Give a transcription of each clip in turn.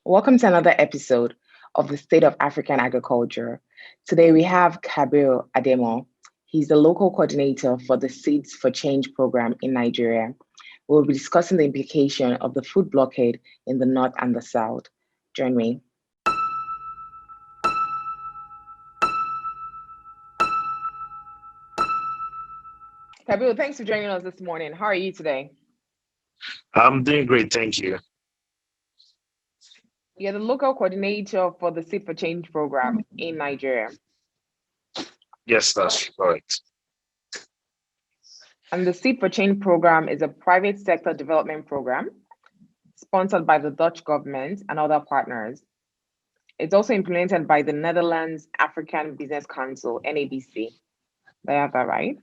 Welcome to another episode of the State of African Agriculture. Today we have Kabir Ademoh. He's the local coordinator for the Seeds for Change program in Nigeria. We'll be discussing the implication of the food blockade in the North and the South. Join me. Kabir, thanks for joining us this morning. How are you today? I'm doing great, thank you. You're the local coordinator for the Seed for Change program in Nigeria. Yes, that's correct. And the Seed for Change program is a private sector development program sponsored by the Dutch government and other partners. It's also implemented by the Netherlands African Business Council, NABC. Do I have that right?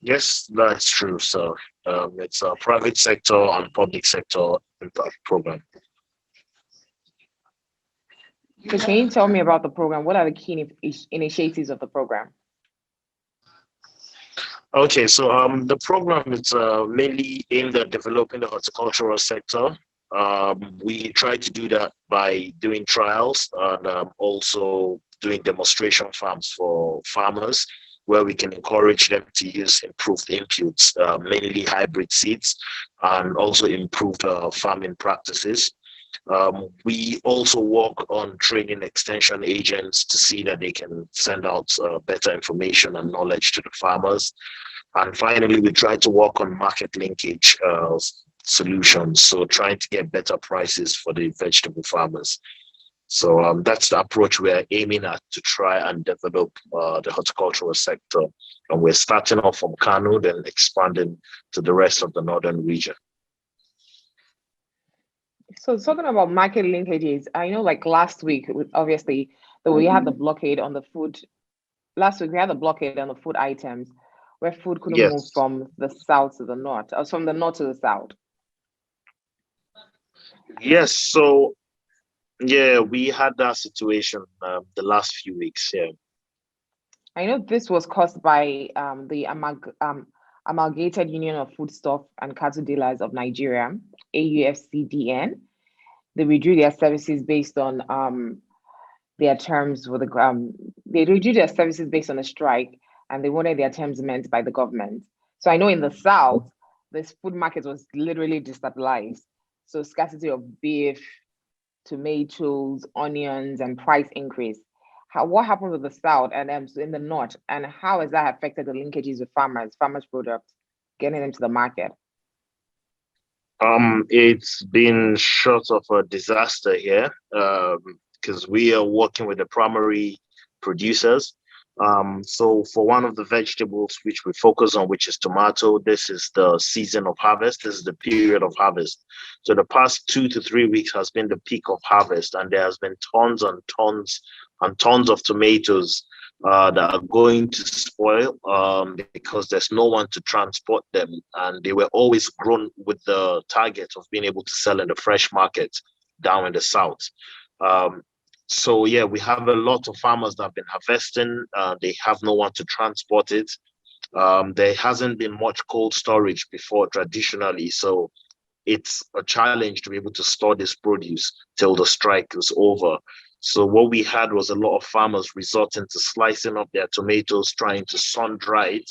Yes, that's true. So it's a private sector and public sector program. So can you tell me about the program? What are the key initiatives of the program? Okay, so the program is mainly aimed at developing the horticultural sector. We try to do that by doing trials and also doing demonstration farms for farmers, where we can encourage them to use improved inputs, mainly hybrid seeds, and also improved farming practices. We also work on training extension agents to see that they can send out better information and knowledge to the farmers. And finally, we try to work on market linkage solutions, so trying to get better prices for the vegetable farmers. So that's the approach we're aiming at to try and develop the horticultural sector. And we're starting off from Kano, then expanding to the rest of the northern region. So talking about market linkages, I know like last week, obviously, we had the blockade on the food. Last week we had the blockade on the food items where food couldn't move Yes. from the south to the north, or from the north to the south. Yes. So yeah, we had that situation the last few weeks. Yeah. I know this was caused by the Amalgamated Union of Foodstuff and Cattle Dealers of Nigeria, AUFCDN. They withdrew their services based on their terms with the they withdrew their services based on a strike, and they wanted their terms met by the government. So I know in the south, this food market was literally destabilized. So scarcity of beef, tomatoes, onions, and price increase. What happened with the south and in the north, and how has that affected the linkages with farmers' products, getting them to the market? It's been short of a disaster here because we are working with the primary producers. So for one of the vegetables which we focus on, which is tomato, this is the season of harvest. This is the period of harvest. So the past 2 to 3 weeks has been the peak of harvest, and there has been tons and tons and tons of tomatoes that are going to spoil because there's no one to transport them. And they were always grown with the target of being able to sell in the fresh market down in the south. Um, so yeah, we have a lot of farmers that have been harvesting. They have no one to transport it. There hasn't been much cold storage before traditionally, so it's a challenge to be able to store this produce till the strike is over. So what we had was a lot of farmers resorting to slicing up their tomatoes, trying to sun dry it.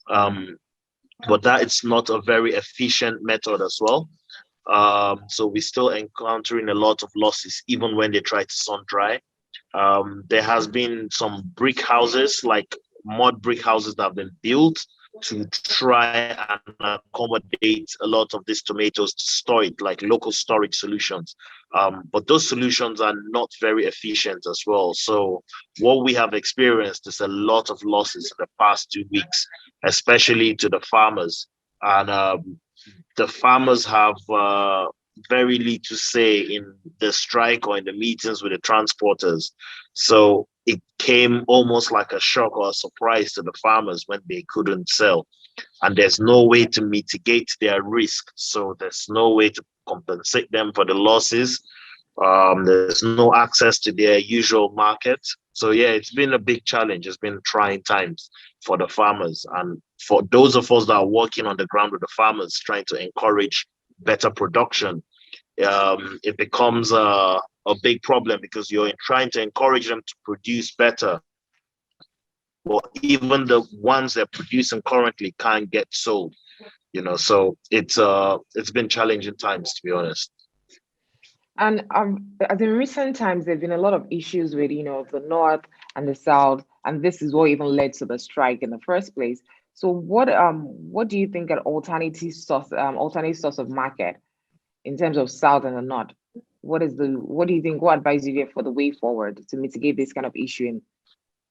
Um, but that is not a very efficient method as well. So we're still encountering a lot of losses, even when they try to sun dry. There has been some brick houses, like mud brick houses that have been built to try and accommodate a lot of these tomatoes to store it, like local storage solutions. But those solutions are not very efficient as well. So what we have experienced is a lot of losses in the past 2 weeks, especially to the farmers. And the farmers have very little to say in the strike or in the meetings with the transporters. So it came almost like a shock or a surprise to the farmers when they couldn't sell. And there's no way to mitigate their risk. So there's no way to compensate them for the losses. There's no access to their usual market. So yeah, it's been a big challenge. It's been trying times for the farmers. And for those of us that are working on the ground with the farmers, trying to encourage better production, it becomes a big problem because you're trying to encourage them to produce better. But even the ones they're producing currently can't get sold, so it's been challenging times, to be honest. And as in recent times, there've been a lot of issues with, the North and the South, and this is what even led to the strike in the first place. So what do you think an alternative source of market in terms of South and the North? What do you think, what advice do you give for the way forward to mitigate this kind of issue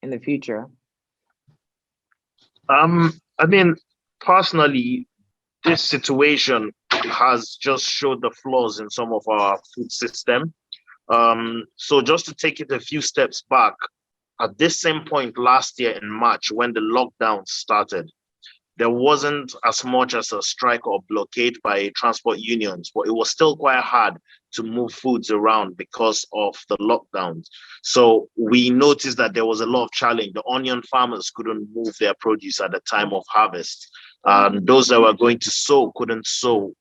in the future? I mean, personally, this situation has just showed the flaws in some of our food system. So just to take it a few steps back, at this same point last year in March, when the lockdown started, there wasn't as much as a strike or blockade by transport unions, but it was still quite hard to move foods around because of the lockdowns. So we noticed that there was a lot of challenge. The onion farmers couldn't move their produce at the time of harvest. Those that were going to sow couldn't sow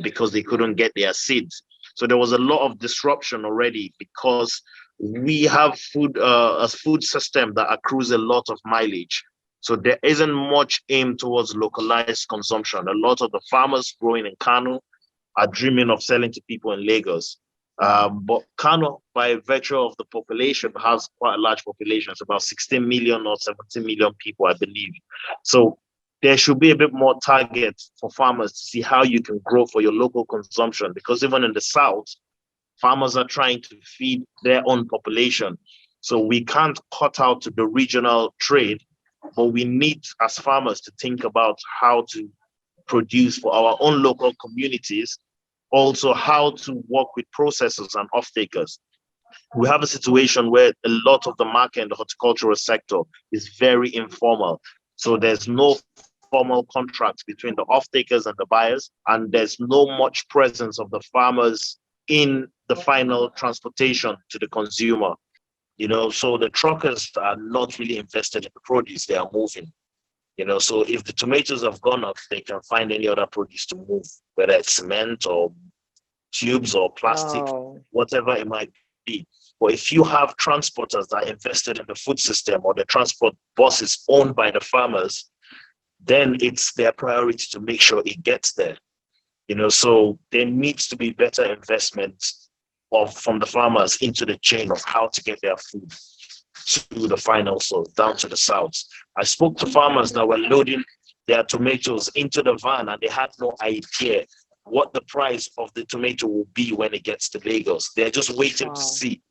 because they couldn't get their seeds. So there was a lot of disruption already because we have a food system that accrues a lot of mileage. So there isn't much aim towards localized consumption. A lot of the farmers growing in Kano are dreaming of selling to people in Lagos. But Kano, by virtue of the population, has quite a large population. It's about 16 million or 17 million people, I believe. So there should be a bit more target for farmers to see how you can grow for your local consumption. Because even in the South, farmers are trying to feed their own population. So we can't cut out the regional trade, but we need, as farmers, to think about how to produce for our own local communities, also how to work with processors and off-takers. We have a situation where a lot of the market in the horticultural sector is very informal. So there's no formal contracts between the off-takers and the buyers, and there's no much presence of the farmers in the final transportation to the consumer. So the truckers are not really invested in the produce they are moving. So if the tomatoes have gone up, they can find any other produce to move, whether it's cement or tubes or plastic, whatever it might be. But if you have transporters that are invested in the food system or the transport buses owned by the farmers, then it's their priority to make sure it gets there. So there needs to be better investments from the farmers into the chain of how to get their food to the final source, down to the South. I spoke to farmers that were loading their tomatoes into the van and they had no idea what the price of the tomato will be when it gets to Lagos. They're just waiting to see.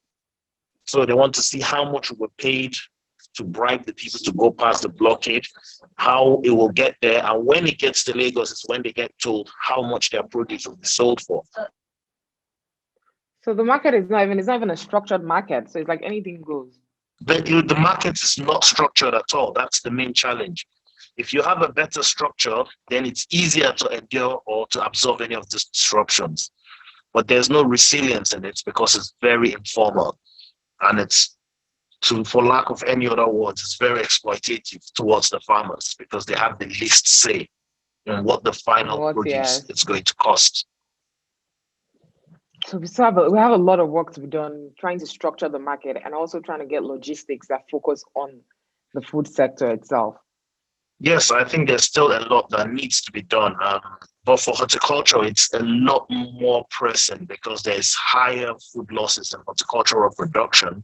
So they want to see how much were paid to bribe the people to go past the blockade, how it will get there, and when it gets to Lagos is when they get told how much their produce will be sold for. So the market is not even a structured market. So it's like anything goes. The market is not structured at all. That's the main challenge. If you have a better structure, then it's easier to endure or to absorb any of these disruptions. But there's no resilience in it because it's very informal. And it's, for lack of any other words, it's very exploitative towards the farmers because they have the least say in what the final produce is going to cost. So we have a lot of work to be done trying to structure the market and also trying to get logistics that focus on the food sector itself. Yes, I think there's still a lot that needs to be done. But for horticulture, it's a lot more pressing because there's higher food losses in horticultural production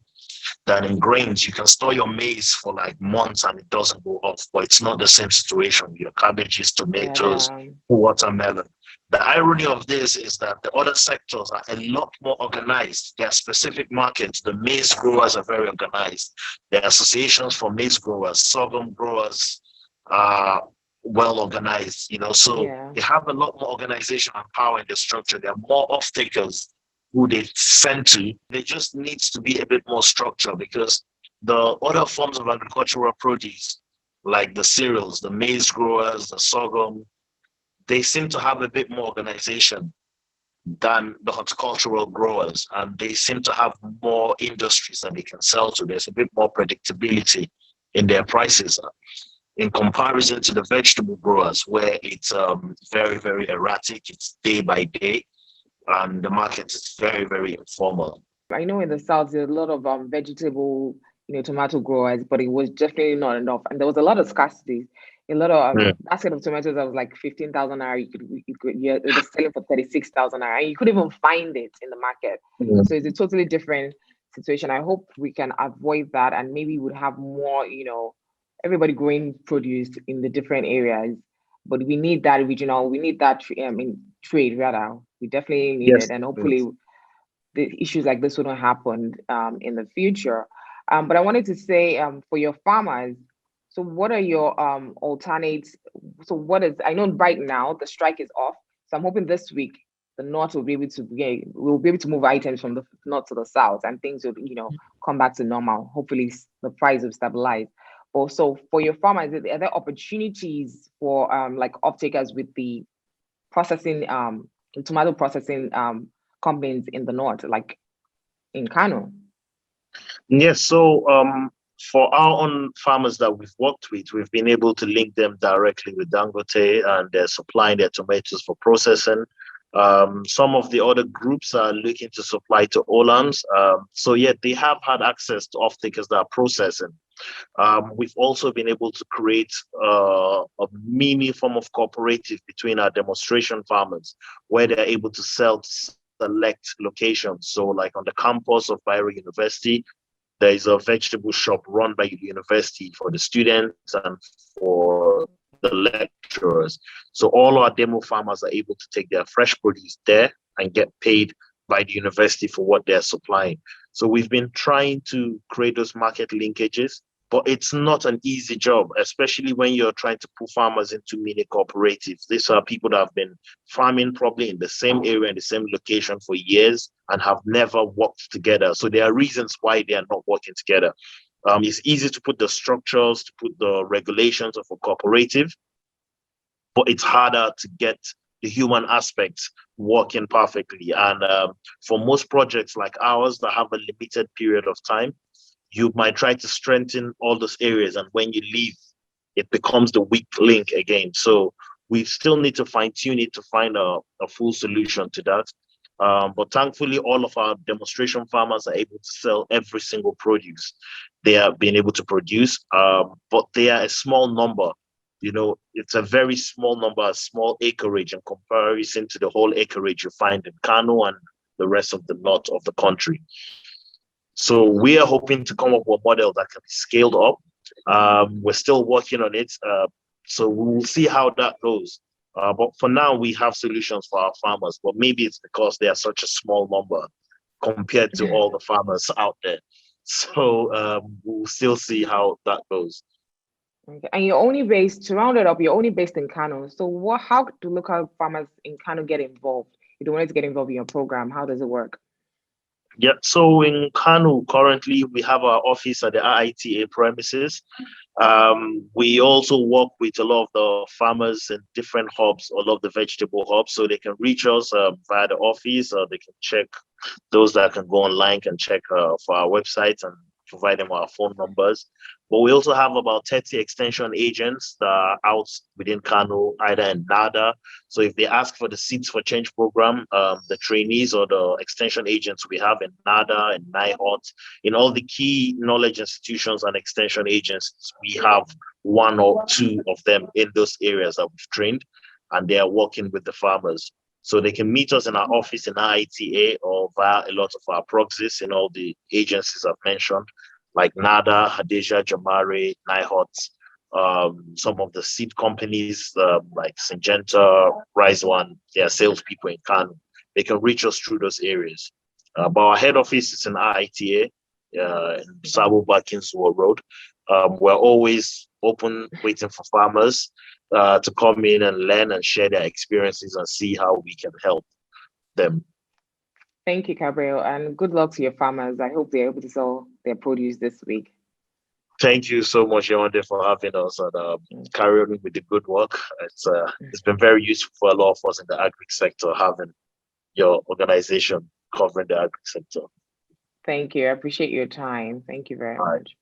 than in grains. You can store your maize for like months and it doesn't go off, but it's not the same situation with your cabbages, tomatoes, watermelon. The irony of this is that the other sectors are a lot more organized. There are specific markets. The maize growers are very organized. There are associations for maize growers, sorghum growers are well organized, so they have a lot more organization and power in the structure. There are more off-takers who they send to. There just needs to be a bit more structure because the other forms of agricultural produce, like the cereals, the maize growers, the sorghum, they seem to have a bit more organization than the horticultural growers, and they seem to have more industries that they can sell to. There's a bit more predictability in their prices in comparison to the vegetable growers, where it's very, very erratic. It's day by day. and the market is very, very informal. I know in the South, there's a lot of vegetable, tomato growers, but it was definitely not enough. And there was a lot of scarcity. A lot of Mm. basket of tomatoes that was like 15,000 naira. It was selling for 36,000 naira. And you couldn't even find it in the market. Mm. So it's a totally different situation. I hope we can avoid that, and maybe we'd have more, everybody growing produce in the different areas. But we need that regional, we need that in trade rather. We definitely need Yes. it, and hopefully the issues like this wouldn't happen in the future. But I wanted to say, for your farmers, so what are your alternates? So what is, I know right now the strike is off. So I'm hoping this week the north will be able to, we'll be able to move items from the north to the south, and things will, come back to normal. Hopefully the price will stabilize. Also, for your farmers, are there opportunities for like off-takers with the processing, tomato processing companies in the north, like in Kano? Yes. So for our own farmers that we've worked with, we've been able to link them directly with Dangote, and they're supplying their tomatoes for processing. Some of the other groups are looking to supply to Olans. So yeah, they have had access to off-takers that are processing. We've also been able to create a mini form of cooperative between our demonstration farmers, where they're able to sell to select locations. So like on the campus of Bayero University, there is a vegetable shop run by the university for the students and for the lecturers. So all our demo farmers are able to take their fresh produce there and get paid by the university for what they're supplying. So we've been trying to create those market linkages, but it's not an easy job, especially when you're trying to put farmers into mini cooperatives. These are people that have been farming probably in the same area, in the same location for years, and have never worked together. So there are reasons why they are not working together. It's easy to put the structures, to put the regulations of a cooperative, but it's harder to get the human aspects working perfectly. And for most projects like ours that have a limited period of time, you might try to strengthen all those areas, and when you leave, it becomes the weak link again. So we still need to fine tune it to find a full solution to that. But thankfully, all of our demonstration farmers are able to sell every single produce they are being able to produce, but they are a small number. It's a very small number, a small acreage in comparison to the whole acreage you find in Kano and the rest of the north of the country. So we are hoping to come up with a model that can be scaled up. We're still working on it. So we'll see how that goes. But for now, we have solutions for our farmers, but maybe it's because they are such a small number compared to all the farmers out there. So we'll still see how that goes. Okay. And you're only based, to round it up, you're only based in Kano. So how do local farmers in Kano get involved? If they wanted to get involved in your program, how does it work? Yeah, so in Kano, currently we have our office at the IITA premises. We also work with a lot of the farmers in different hubs, a lot of the vegetable hubs, so they can reach us via the office, or they can check, those that can go online can check for our website and provide them our phone numbers. But we also have about 30 extension agents that are out within Kano, either in NADA. So if they ask for the Seeds for Change program, the trainees or the extension agents we have in NADA and NIHOT, in all the key knowledge institutions and extension agencies, we have one or two of them in those areas that we've trained, and they are working with the farmers. So they can meet us in our office in IITA or via a lot of our proxies in all the agencies I've mentioned, like NADA, Hadesha, Jamare, NIHOT, some of the seed companies like Syngenta, Rise One, they are salespeople in Kano. They can reach us through those areas. But our head office is in IITA, in Sabo Bakinsua Road. We're always open, waiting for farmers to come in and learn and share their experiences and see how we can help them. Thank you, Gabriel, and good luck to your farmers. I hope they're able to sell their produce this week. Thank you so much, Yonde, for having us and carry on with the good work. It's been very useful for a lot of us in the agri sector having your organization covering the agri sector. Thank you. I appreciate your time. Thank you very much.